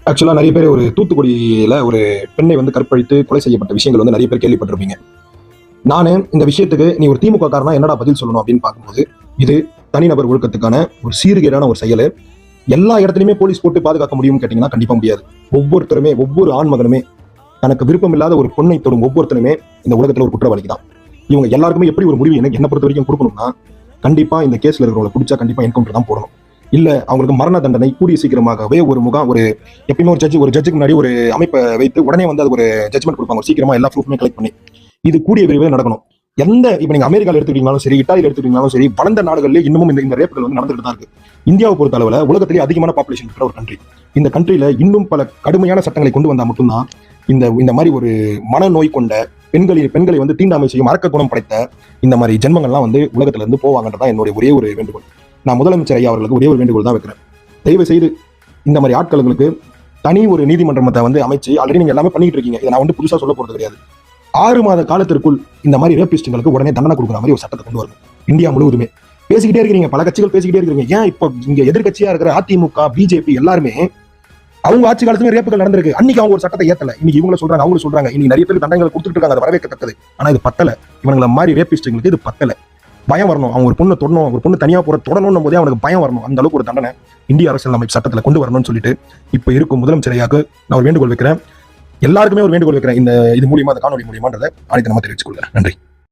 ஆக்சுவலா நிறைய பேர் ஒரு தூத்துக்குடியில ஒரு பெண்ணை வந்து கற்பழித்து கொலை செய்யப்பட்ட விஷயங்கள் வந்து நிறைய பேர் கேள்விப்பட்டிருப்பீங்க. நானு இந்த விஷயத்துக்கு நீ ஒரு திமுக காரனா என்னடா பதில் சொல்லணும் அப்படின்னு பார்க்கும்போது, இது தனிநபர் ஒழுக்கத்துக்கான ஒரு சீர்கேடான ஒரு செயல். எல்லா இடத்துலயுமே போலீஸ் போட்டு பாதுகாக்க முடியும்னு கேட்டீங்கன்னா கண்டிப்பா முடியாது. ஒவ்வொருத்தருமே, ஒவ்வொரு ஆண் மகனுமே தனக்கு விருப்பம் இல்லாத ஒரு பொண்ணை தொடும் ஒவ்வொருத்தருமே இந்த உலகத்துல ஒரு குற்றவாளி தான். இவங்க எல்லாருக்குமே எப்படி ஒரு முடிவு என்ன பொறுத்த வரைக்கும் கொடுக்கணும்னா, கண்டிப்பா இந்த கேஸ்ல இருக்கிறவங்களை பிடிச்சா கண்டிப்பா என்கவுண்டர் தான் போடணும். இல்ல அவங்களுக்கு மரண தண்டனை கூடிய சீக்கிரமாகவே ஒரு எப்பயுமே ஒரு ஜட்ஜுக்கு முன்னாடி ஒரு அமைப்பை வைத்து உடனே வந்து அது ஒரு ஜட்மெண்ட் கொடுப்பாங்க, சீக்கிரமா எல்லா ப்ரூஃப்மே கலெக்ட் பண்ணி. இது கூடிய விரைவில் நடக்கணும். இப்ப நீங்க அமெரிக்கால எடுத்துக்கிட்டாலும் சரி, இட்டாலியில எடுத்துக்கிட்டாலும் சரி, வளர்ந்த நாடுகளிலே இன்னமும் இந்த ரேப்புகள் வந்து நடந்துட்டு தான் இருக்கு. இந்தியாவை பொறுத்த அளவுல உலகத்திலேயே அதிகமான பாப்புலேஷன் இருக்கிற ஒரு கண்ட்ரி. இந்த கண்ட்ரியில இன்னும் பல கடுமையான சட்டங்களை கொண்டு வந்தா மட்டும்தான் இந்த மாதிரி ஒரு மனநோய் கொண்ட பெண்களை வந்து தீண்டாமை செய்யும் அரக்க குணம் படைத்த இந்த மாதிரி ஜென்மங்கள்லாம் வந்து உலகத்துல இருந்து போவாங்கன்றதான் என்னுடைய ஒரே ஒரு வேண்டுகோள். நான் முதலமைச்சர் ஐயா அவர்களுக்கு ஒரே ஒரு வேண்டுகோள் தான் வைக்கிறேன். தயவு செய்து இந்த மாதிரி ஆட்களுக்கு தனி ஒரு நீதிமன்றத்தை வந்து அமைச்சு ஆல்ரெடி நீங்க எல்லாமே பண்ணிட்டு இருக்கீங்க. இதை நான் வந்து புதுசா சொல்ல போறது கிடையாது. 6 மாத காலத்திற்குள் இந்த மாதிரி ரேபிஸ்டுகளுக்கு உடனே தண்டனை கொடுக்குற மாதிரி ஒரு சட்டத்தை கொண்டு வரணும். இந்தியா முழுவதுமே பேசிக்கிட்டே இருக்கிறீங்க, பல கட்சிகள் பேசிக்கிட்டே இருக்கிறீங்க. ஏன் இப்போ இங்க எதிர்கட்சியா இருக்கிற அதிமுக, பிஜேபி எல்லாருமே அவங்க ஆட்சி காலத்துமே ரேப்புகள் நடந்திருக்கு. அன்னைக்கு அவங்க ஒரு சட்டத்தை ஏத்தல, இன்னைக்கு இவங்க சொல்றாங்க, அவங்க சொல்றாங்க. இன்னைக்கு நிறைய பேர் தண்டனைகள் கொடுத்துட்டு இருக்காங்க, அது வரவேற்கத்தக்கது. ஆனா இது பத்தல. இவங்களை மாதிரி ரேபிஸ்டுகளுக்கு இது பத்தல. பயம் வரணும். அவங்க ஒரு பொண்ணு தொடணும், ஒரு பொண்ணு தனியா தொடணும் போதே அவனுக்கு பயம் வரணும். அந்த அளவுக்கு ஒரு தண்டனை இந்திய அரசியலமைப்பு சட்டத்துல கொண்டு வரணும்னு சொல்லிட்டு இப்ப இருக்கும் முதலமைச்சர் ஐயாக்கு நான் ஒரு வேண்டுகோள் வைக்கிறேன். எல்லாருக்குமே ஒரு வேண்டுகோள் வைக்கிறேன். இது மூலியமா, அந்த காணொலி மூலியமான்றதை அனைத்து நம்ம தெரிவிச்சுக்கொள்கிறேன். நன்றி.